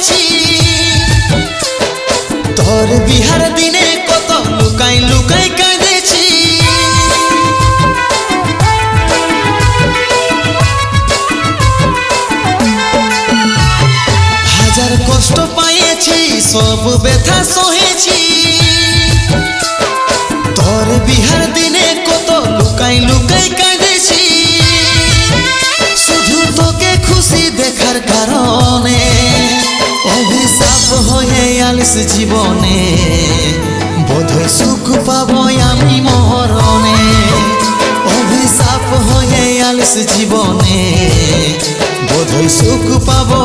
পায়েছি তোর বিহার দিনে কত লুকাই লুকাই কাঁদেছি হাজার কষ্ট পাইছি সব ব্যথা সহেছি তোর বিহার দিনে কত লুকাই লুকাই কাঁদেছি শুধু তোকে খুশি দেখার কারণে অভিশাপ হয়ে আলিস জীবনে বোধহয় সুখ পাবো আমি মরণে অভিশাপ হয়ে আলিস জীবনে বোধহয় সুখ পাবো